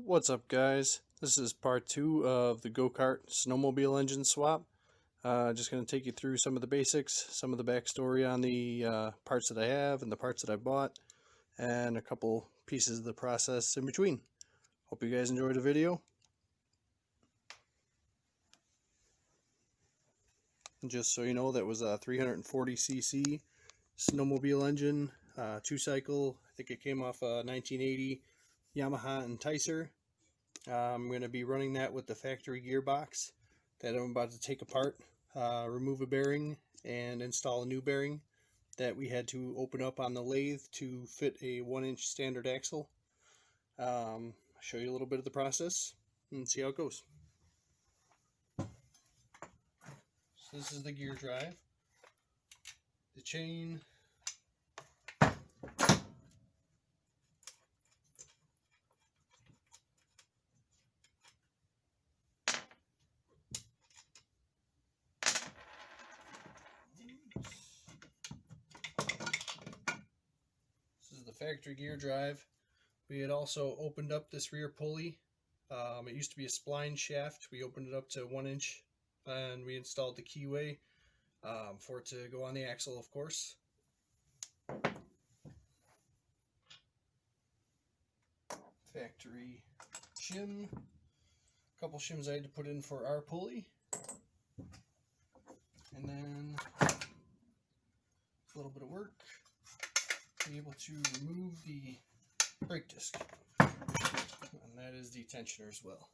What's up, guys? This is part 2 of the go-kart snowmobile engine swap. Just going to take you through some of the basics, some of the backstory on the parts that I have and the parts that I bought, and a couple pieces of the process in between. Hope you guys enjoyed the video. And just so you know, that was a 340cc snowmobile engine, 2-cycle. I think it came off a 1980 Yamaha Enticer. I'm going to be running that with the factory gearbox that I'm about to take apart, remove a bearing, and install a new bearing that we had to open up on the lathe to fit a 1-inch standard axle. I'll show you a little bit of the process and see how it goes. So this is the gear drive, the chain, this is the factory gear drive. We had also opened up this rear pulley. It used to be a spline shaft. We opened it up to 1 inch and we installed the keyway for it to go on the axle, of course. Factory shim. A couple shims I had to put in for our pulley. And then a little bit of work to be able to remove the brake disc. And that is the tensioner as well.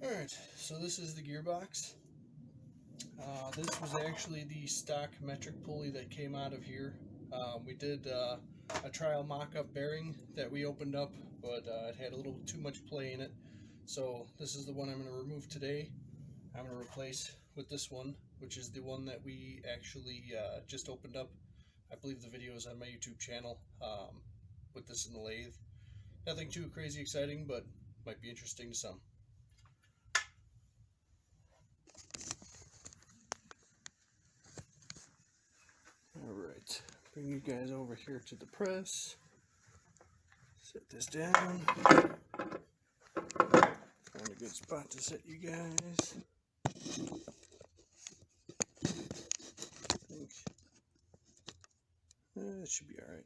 Alright, so this is the gearbox. This was actually the stock metric pulley that came out of here. We did a trial mock-up bearing that we opened up, but it had a little too much play in it. So this is the one I'm going to remove today. I'm going to replace with this one, which is the one that we actually just opened up. I believe the video is on my YouTube channel with this in the lathe. Nothing too crazy exciting, but might be interesting to some. Alright, bring you guys over here to the press. Set this down. Find a good spot to set you guys. I think that should be alright.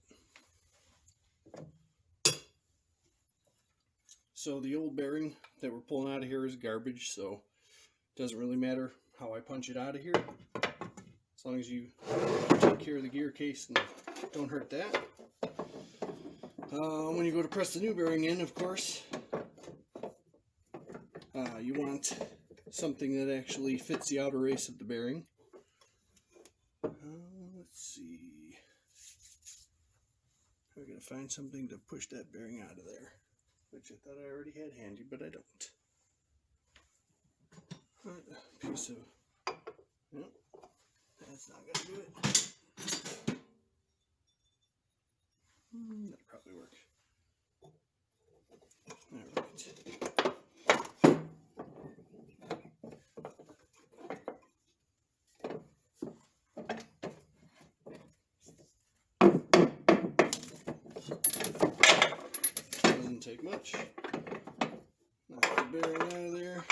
So the old bearing that we're pulling out of here is garbage, so it doesn't really matter how I punch it out of here. As long as you take care of the gear case and don't hurt that. When you go to press the new bearing in, of course, you want something that actually fits the outer race of the bearing. Let's see. We're going to find something to push that bearing out of there, which I thought I already had handy, but I don't. A piece of... Yep. That's not going to do it. That'll probably work. Alright. Doesn't take much. Knock the bearing out of there.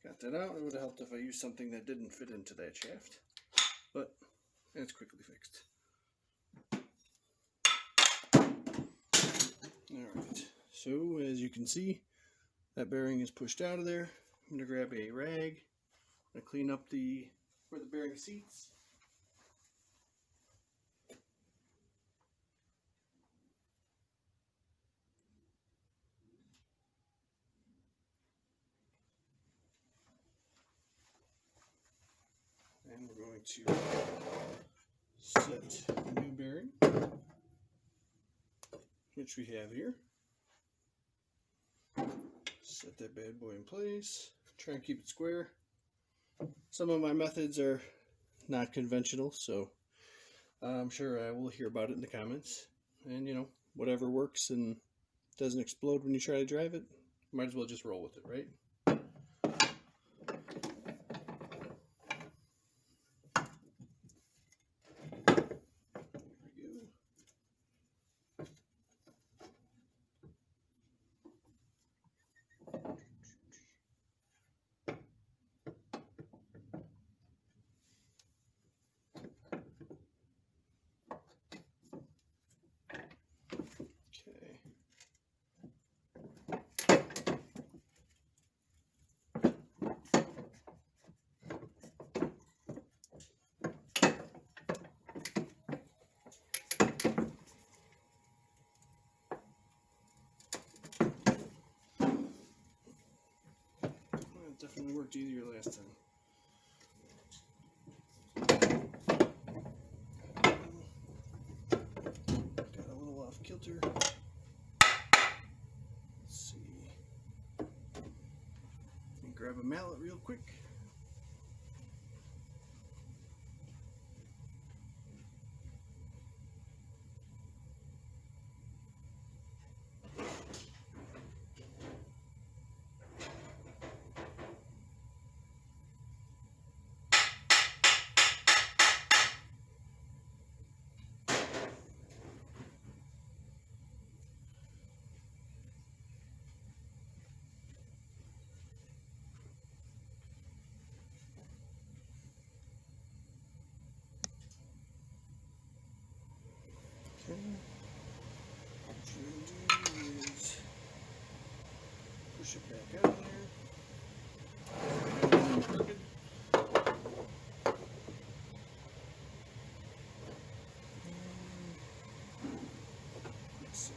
Got that out. It would have helped if I used something that didn't fit into that shaft, but it's quickly fixed. Alright, so as you can see, that bearing is pushed out of there. I'm going to grab a rag. I'm going to clean up where the bearing seats. And we're going to set the new bearing, which we have here. Set that bad boy in place. Try and keep it square. Some of my methods are not conventional, so I'm sure I will hear about it in the comments. And you know, whatever works and doesn't explode when you try to drive it, might as well just roll with it, right? Definitely worked easier last time. Got a little off kilter. Let's see. Let me grab a mallet real quick. Okay. What you're going to do is push it back out there. And crooked. Let's see.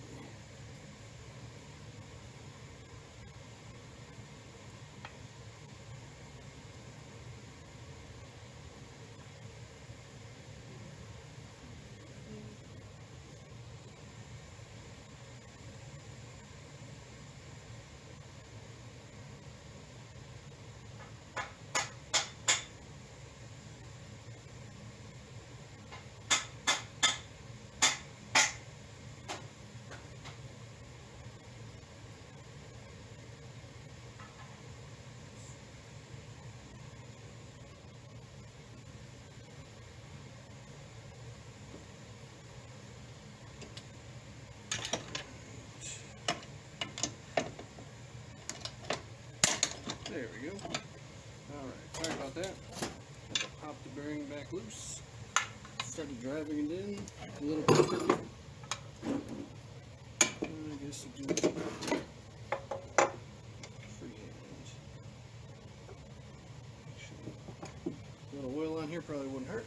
There we go. Alright, sorry about that. Pop the bearing back loose. Started driving it in a little quicker. I guess I'll do freehand. Actually, a little oil on here probably wouldn't hurt.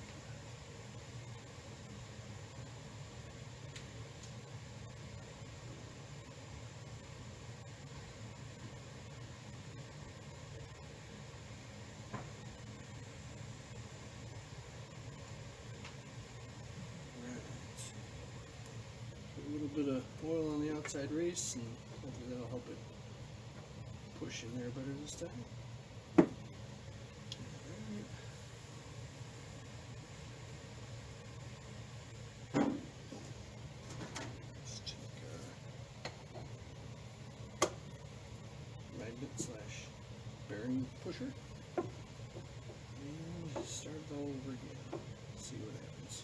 Bit of oil on the outside race, and hopefully that'll help it push in there better this time. Let's check magnet slash bearing pusher and start it all over again. See what happens.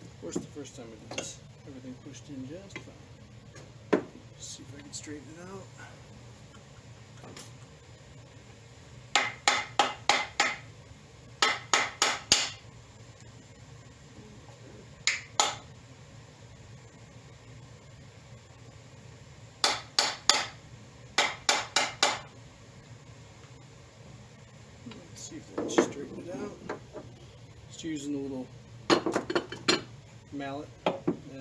Of course, the first time I did this, everything pushed in just fine. Let's see if I can straighten it out. Let's see if that's straightened it out. Just using a little mallet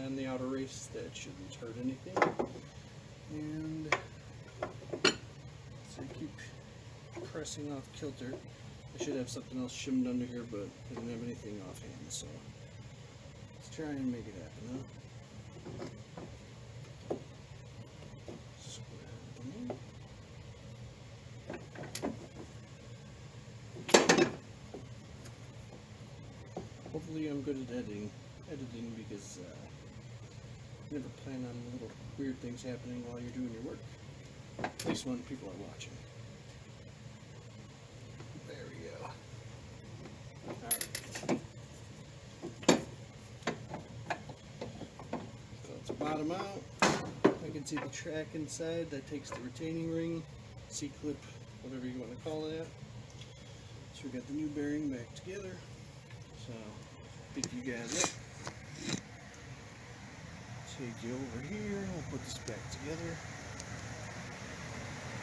and the outer race, that shouldn't hurt anything. And so I keep pressing off kilter. I should have something else shimmed under here, but I didn't have anything offhand, so let's try and make it happen, huh? Hopefully I'm good at editing because I never plan on little weird things happening while you're doing your work. At least when people are watching. There we go. Alright. So let's bottom out. I can see the track inside. That takes the retaining ring, C-clip, whatever you want to call that. So we got the new bearing back together. So pick you guys up. Take you over here. I'll put this back together.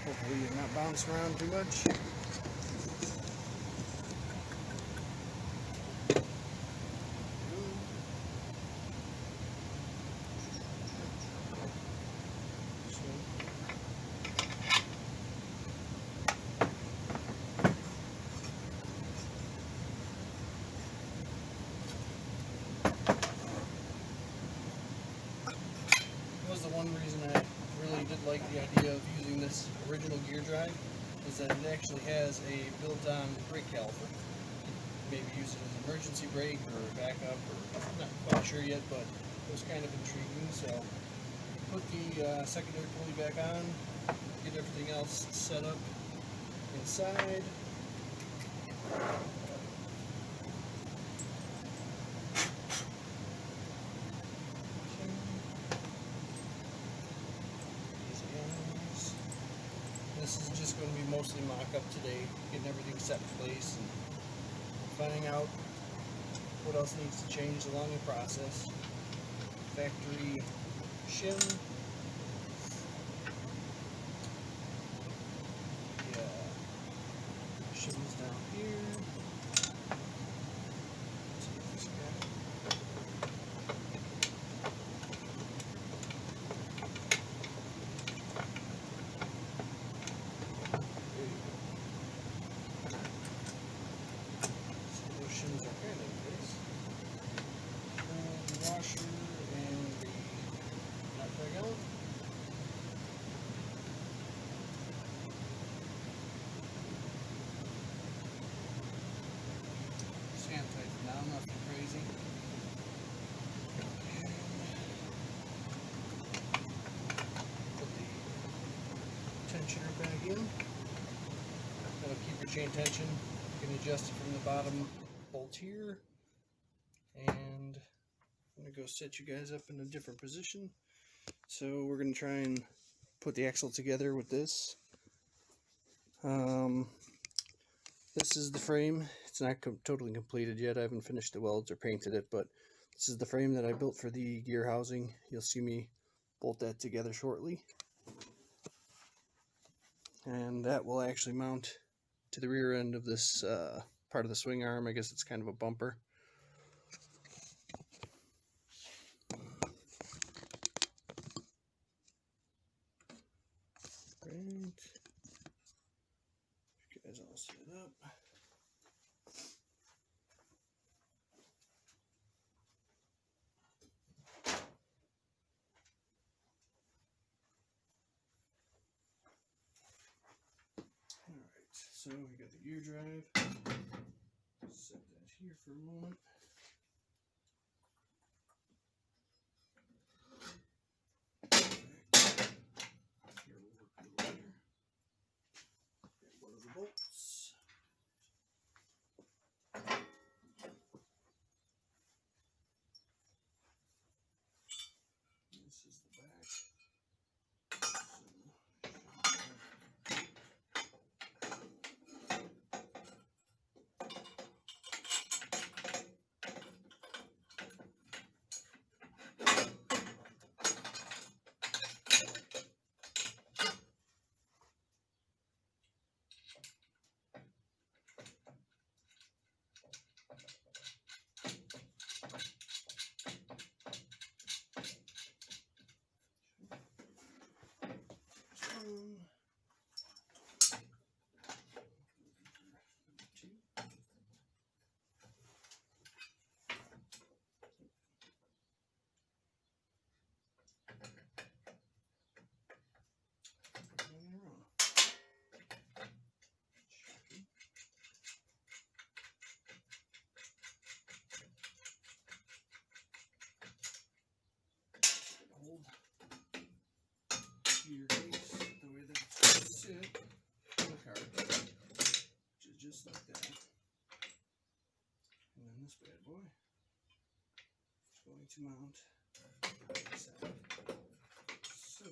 Hopefully you're not bouncing around too much. Was the one reason I really did like the idea of using this original gear drive is that it actually has a built-on brake caliper. Maybe use it as an emergency brake or backup, or I'm not quite sure yet, but it was kind of intriguing. So put the secondary pulley back on, get everything else set up inside. This is just going to be mostly mock-up today, getting everything set in place and finding out what else needs to change along the process. Factory shim. Yeah, shim's down here. Let's see this guy. Washer and the nut plug out. Sand tight for now, nothing crazy. Put the tensioner back in. That'll keep your chain tension. You can adjust it from the bottom bolt here. And I'm going to go set you guys up in a different position. So we're going to try and put the axle together with this. This is the frame. It's not totally completed yet. I haven't finished the welds or painted it, but this is the frame that I built for the gear housing. You'll see me bolt that together shortly. And that will actually mount to the rear end of this part of the swing arm. I guess it's kind of a bumper. Right. You guys all set up. Alright, so we got the gear drive. Set that here for a moment. Here we'll work a little better. Grab one of the bolts. This is the back. to mount on this side. So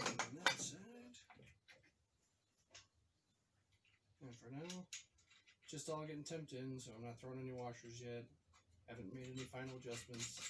on that side. And for now, just all getting temped in, so I'm not throwing any washers yet. Haven't made any final adjustments.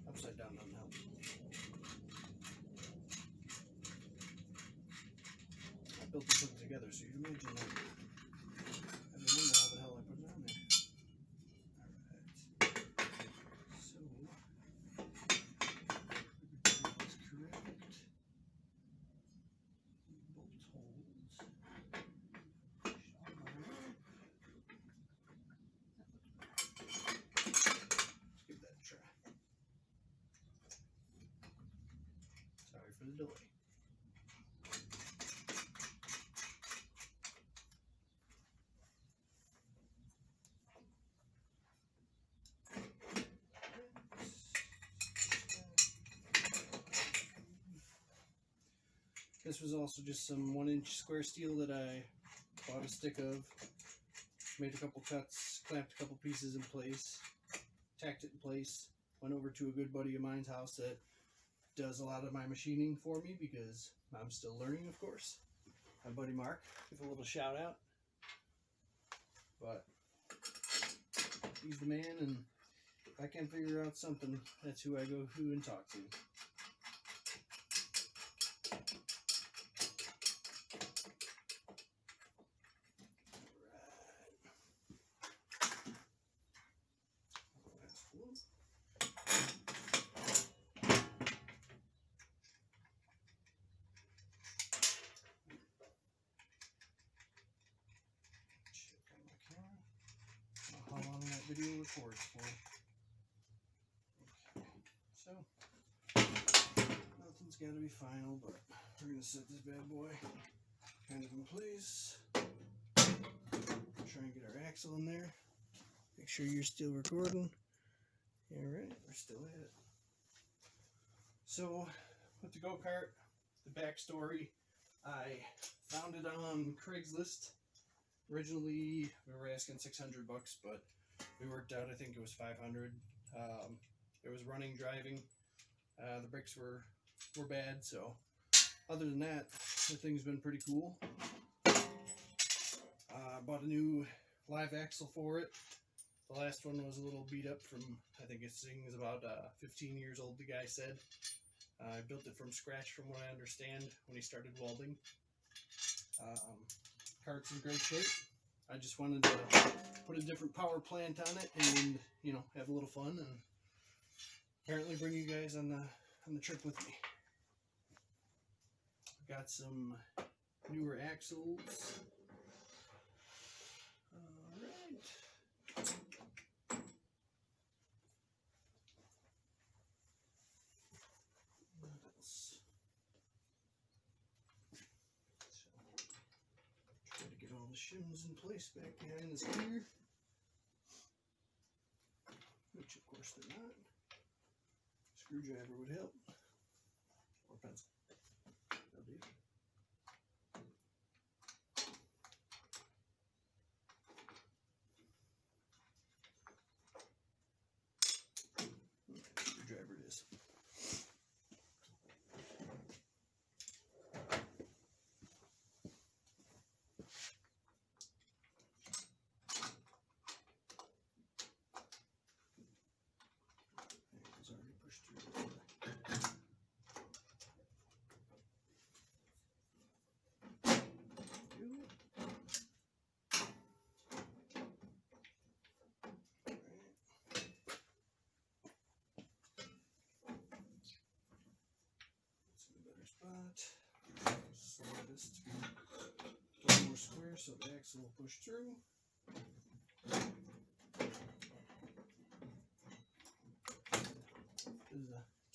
Upside down doesn't help. I built the book together, so you'd imagine that. I remember how the hell I put it on there. Alright. So, everything is correct. Bolt holes. Let's give that a try. Sorry for the delay. This was also just some 1-inch square steel that I bought a stick of, made a couple cuts, clamped a couple pieces in place, tacked it in place, went over to a good buddy of mine's house that does a lot of my machining for me because I'm still learning, of course. My buddy Mark, give a little shout out. But he's the man, and if I can't figure out something, that's who I go to and talk to. How long that video records for. Okay, so nothing's got to be final, but we're going to set this bad boy kind of in place. Try and get our axle in there. Make sure you're still recording. Alright, we're still at it. So, with the go-kart, the backstory, I found it on Craigslist. Originally, we were asking $600, but we worked out, I think it was $500. It was running, driving. The brakes were bad, so other than that, the thing's been pretty cool. Bought a new live axle for it. The last one was a little beat up from, I think this thing is about 15 years old, the guy said. I built it from scratch from what I understand when he started welding. Kart's in great shape. I just wanted to put a different power plant on it and, you know, have a little fun and apparently bring you guys on the trip with me. Got some newer axles. Alright. What else? Try to get all the shims in place back behind this gear. Which of course they're not. Screwdriver would help. Or pencil. That'll do. Screwdriver it is. It's already pushed through. Slide this to be a little more square so the axle will push through.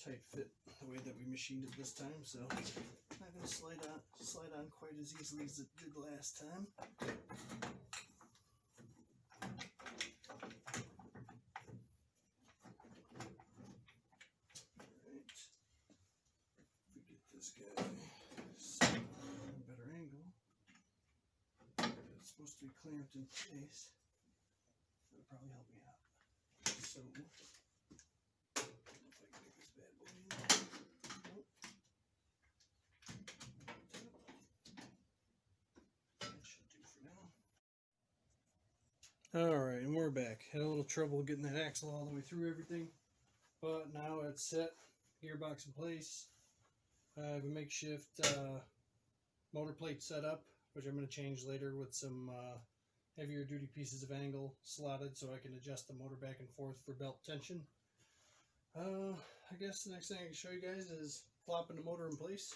tight fit the way that we machined it this time, so not going to slide on quite as easily as it did last time. This guy set at a better angle. It's supposed to be clamped in place. That'll probably help me out. So, I don't know if I can get this bad boy in. Nope. That should do for now. Alright, and we're back. Had a little trouble getting that axle all the way through everything, but now it's set. Gearbox in place. I have a makeshift motor plate set up, which I'm going to change later with some heavier duty pieces of angle slotted so I can adjust the motor back and forth for belt tension. I guess the next thing I can show you guys is plopping the motor in place.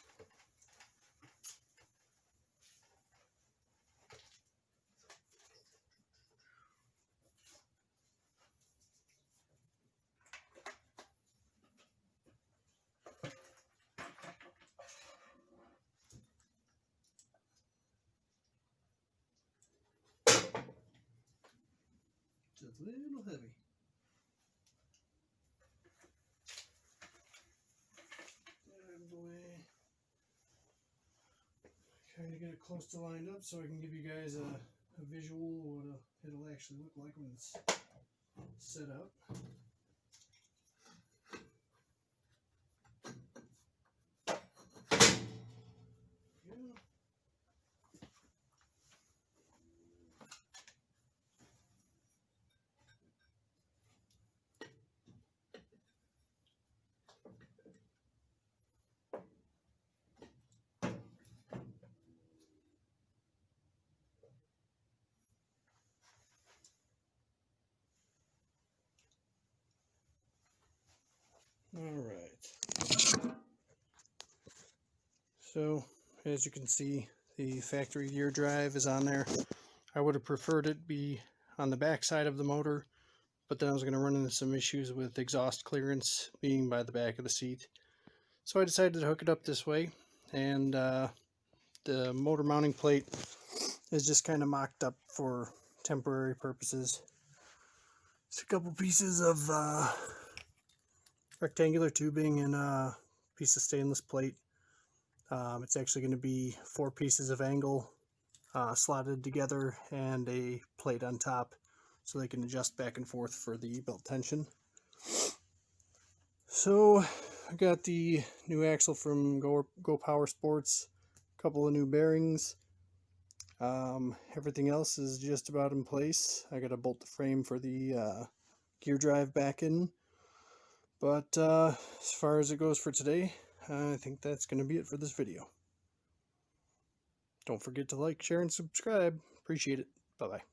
It's a little heavy. Out of the way. Kind of get it close to lined up so I can give you guys a visual of what it'll actually look like when it's set up. Alright, so as you can see, the factory gear drive is on there. I would have preferred it be on the back side of the motor, but then I was going to run into some issues with exhaust clearance being by the back of the seat. So I decided to hook it up this way, and the motor mounting plate is just kind of mocked up for temporary purposes. It's a couple pieces of rectangular tubing and a piece of stainless plate. It's actually going to be 4 pieces of angle slotted together and a plate on top so they can adjust back and forth for the belt tension. So I got the new axle from Go Power Sports, a couple of new bearings. Everything else is just about in place. I got to bolt the frame for the gear drive back in. But as far as it goes for today, I think that's going to be it for this video. Don't forget to like, share, and subscribe. Appreciate it. Bye-bye.